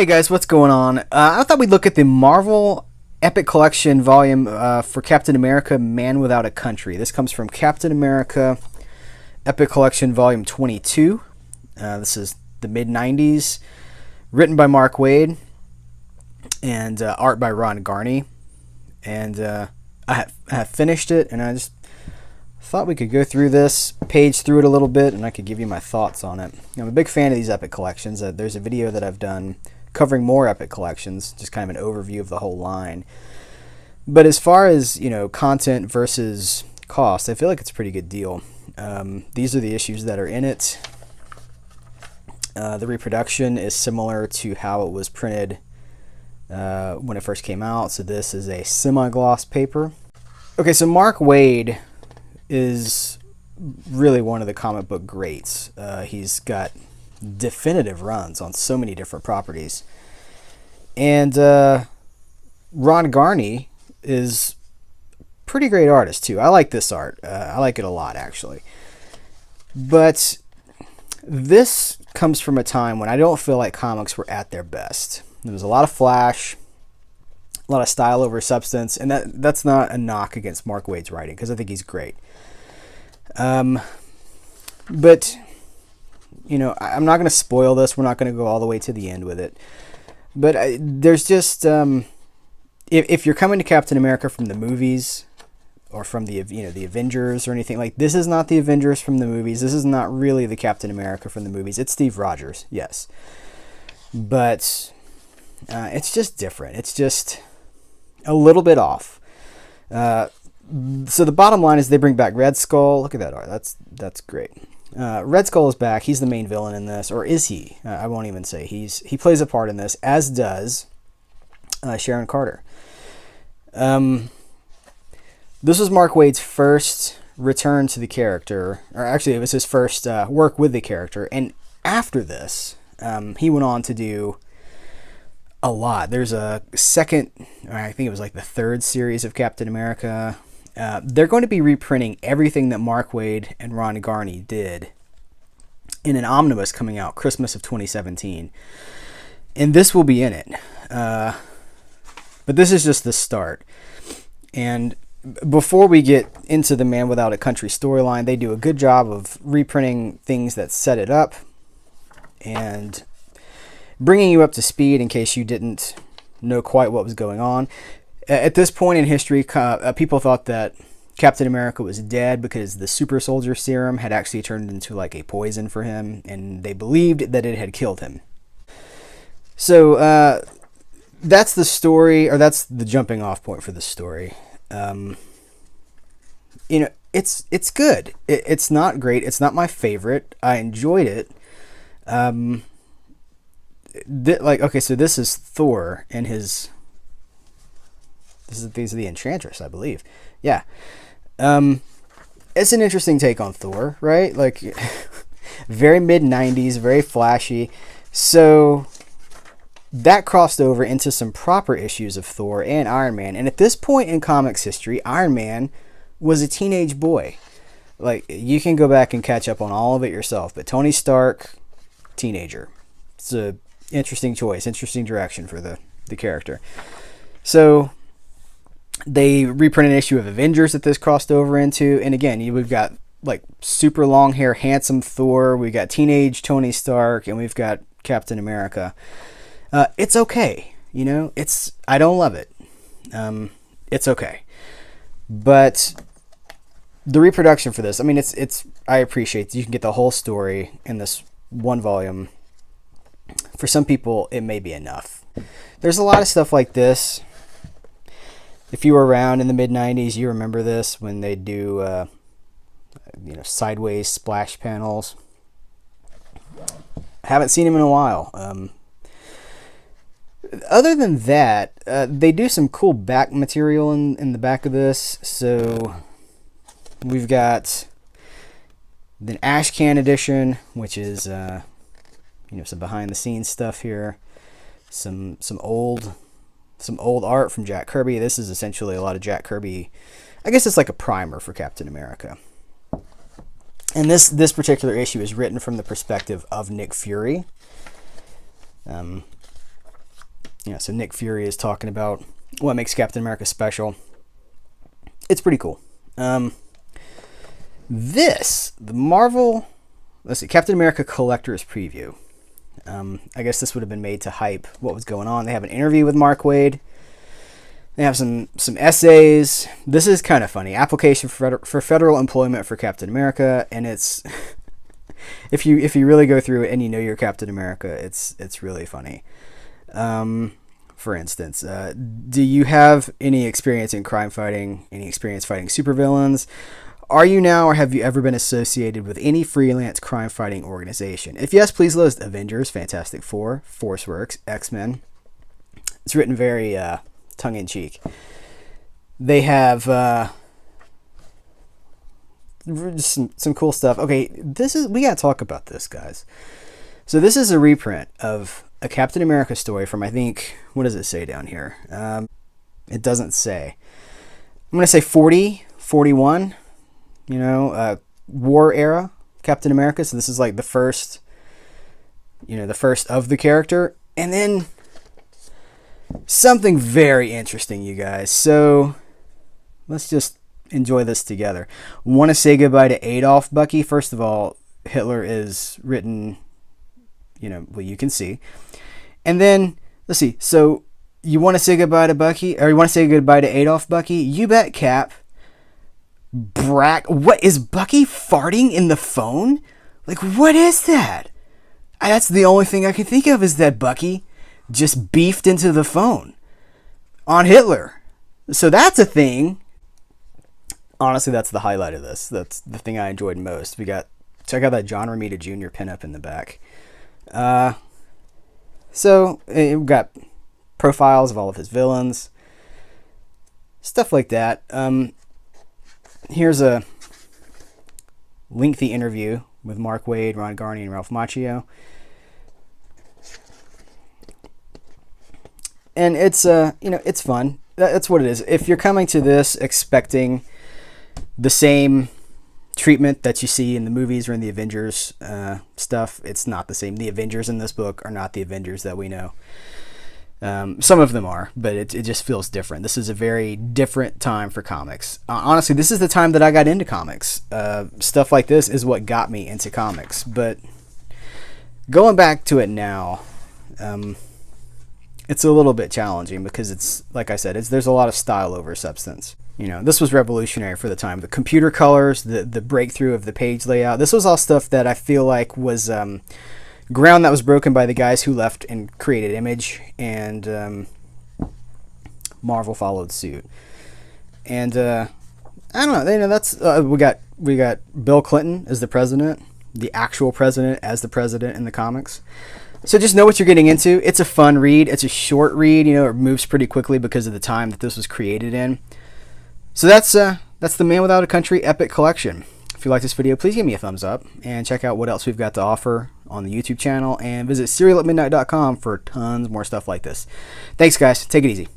Hey guys, what's going on? I thought we'd look at the Marvel Epic Collection volume for Captain America Man Without a Country. This comes from Captain America Epic Collection Volume 22. This is the mid-90s, written by Mark Waid and art by Ron Garney. And I have finished it, and I just thought we could go through this, page through it a little bit, and I could give you my thoughts on it. I'm a big fan of these Epic Collections. There's a video that I've done covering more Epic Collections, just kind of an overview of the whole line. But as far as, content versus cost, I feel like it's a pretty good deal. These are the issues that are in it. The reproduction is similar to how it was printed when it first came out. So this is a semi-gloss paper. Okay, so Mark Waid is really one of the comic book greats. He's got definitive runs on so many different properties. And Ron Garney is a pretty great artist too. I like this art. I like it a lot, actually. But this comes from a time when I don't feel like comics were at their best. There was a lot of flash, a lot of style over substance, and that's not a knock against Mark Waid's writing, because I think he's great. But I'm not going to spoil this. We're not going to go all the way to the end with it. But there's just, if you're coming to Captain America from the movies or from the Avengers or anything, like, this is not the Avengers from the movies. This is not really the Captain America from the movies. It's Steve Rogers, yes. But it's just different. It's just a little bit off. So the bottom line is they bring back Red Skull. Look at that art. That's great. Red Skull is back. He's the main villain in this, or is he? I won't even say. He plays a part in this, as does Sharon Carter. This was Mark Waid's first return to the character, or actually it was his first work with the character. And after this, he went on to do a lot. There's a second, or I think it was like the third series of Captain America. They're going to be reprinting everything that Mark Waid and Ron Garney did in an omnibus coming out Christmas of 2017. And this will be in it. But this is just the start. And before we get into the Man Without a Country storyline, they do a good job of reprinting things that set it up and bringing you up to speed in case you didn't know quite what was going on. At this point in history, people thought that Captain America was dead because the super soldier serum had actually turned into like a poison for him, and they believed that it had killed him. So that's the story, or that's the jumping off point for the story. It's good. It's not great. It's not my favorite. I enjoyed it. So this is Thor and his... These are the Enchantress, I believe. Yeah. It's an interesting take on Thor, right? Like, very mid-90s, very flashy. So that crossed over into some proper issues of Thor and Iron Man. And at this point in comics history, Iron Man was a teenage boy. Like, you can go back and catch up on all of it yourself. But Tony Stark, teenager. It's a interesting choice, interesting direction for the character. So they reprinted an issue of Avengers that this crossed over into. And again, we've got like super long hair, handsome Thor. We've got teenage Tony Stark, and we've got Captain America. It's okay. I don't love it. It's okay. But the reproduction for this, I mean, I appreciate that you can get the whole story in this one volume. For some people, it may be enough. There's a lot of stuff like this. If you were around in the mid-90s, you remember this when they do, sideways splash panels. I haven't seen them in a while. Other than that, they do some cool back material in the back of this. So we've got the Ashcan Edition, which is some behind-the-scenes stuff here. Some old art from Jack Kirby. This is essentially a lot of Jack Kirby. I guess it's like a primer for Captain America. And this particular issue is written from the perspective of Nick Fury. Yeah, so Nick Fury is talking about what makes Captain America special. It's pretty cool. The Marvel, let's see, Captain America Collector's Preview. I guess this would have been made to hype what was going on. They have an interview with Mark Waid. They have some essays. This is kind of funny. Application for federal employment for Captain America, and it's if you really go through it and you know you're Captain America, it's really funny. For instance, do you have any experience in crime fighting? Any experience fighting supervillains? Are you now, or have you ever been associated with any freelance crime fighting organization? If yes, please list Avengers, Fantastic Four, Forceworks, X-Men. It's written very tongue-in-cheek. They have some cool stuff. Okay, we gotta talk about this, guys. So this is a reprint of a Captain America story from, I think, what does it say down here? It doesn't say. I'm gonna say 40, 41. War era Captain America. So this is like the first of the character. And then something very interesting, you guys. So let's just enjoy this together. Want to say goodbye to Adolf, Bucky? First of all, Hitler is written, you can see. And then, let's see. So you want to say goodbye to Bucky? Or you want to say goodbye to Adolf, Bucky? You bet, Cap. What is Bucky farting in the phone? Like, what is that? That's the only thing I can think of, is that Bucky just beefed into the phone on Hitler. So that's a thing. Honestly, that's the highlight of this. That's the thing I enjoyed most. Check out that John Romita Jr. pinup in the back. So we've got profiles of all of his villains, stuff like that. Here's a lengthy interview with Mark Waid, Ron Garney, and Ralph Macchio. And it's it's fun. That's what it is. If you're coming to this expecting the same treatment that you see in the movies or in the Avengers stuff, it's not the same. The Avengers in this book are not the Avengers that we know. Some of them are, but it just feels different. This is a very different time for comics. Honestly, this is the time that I got into comics. Stuff like this is what got me into comics. But going back to it now, it's a little bit challenging because it's, like I said, there's a lot of style over substance. This was revolutionary for the time. The computer colors, the breakthrough of the page layout. This was all stuff that I feel like was ground that was broken by the guys who left and created Image, and Marvel followed suit. And I don't know. That's we got Bill Clinton as the president, the actual president as the president in the comics. So just know what you're getting into. It's a fun read. It's a short read. It moves pretty quickly because of the time that this was created in. So that's the Man Without a Country Epic Collection. If you like this video, please give me a thumbs up and check out what else we've got to offer on the YouTube channel, and visit serialatmidnight.com for tons more stuff like this. Thanks, guys. Take it easy.